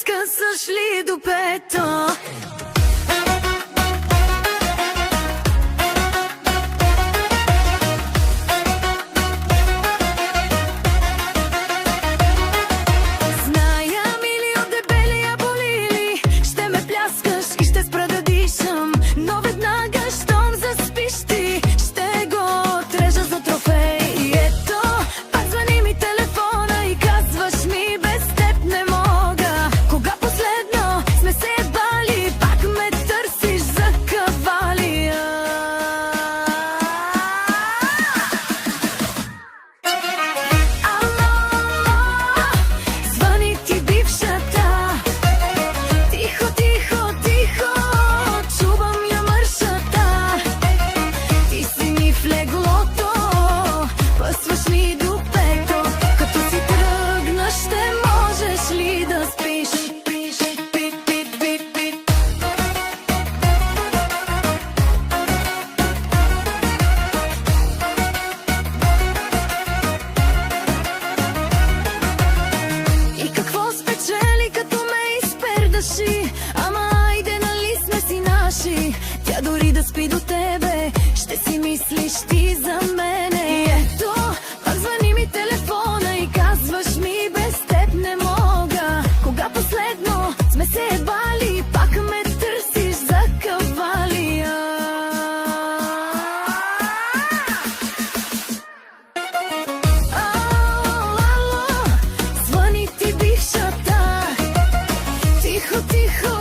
скъсаш ли до пето? Зная милион дебелия болили, ще ме пляскаш и ще спра да дишам, но веднага щом заспиш ти, ще го отрежа за трофей. И ето, пак звъни ми телефона и казваш ми без теб не мога. Кога последно сме се ебали, пак ме търсиш за кавалия. Ало, звъни ти бившата. Тихо, тихо, тихо, чувам я мършата. Ти си ми в леглото, пъсваш ми до пето. Като си тръгна, ще можеш ли да спиш? И какво спечели, като ме изпердаши? Ама айде, нали сме си наши? Тя дори да спи до тебе, ще си мислиш ти за мене. И ето, пак звъни ми телефона и казваш ми без теб не мога. Кога последно сме се ебали, пак ме търсиш за кавалия. Ало, звъни ти бившата. Тихо, тихо,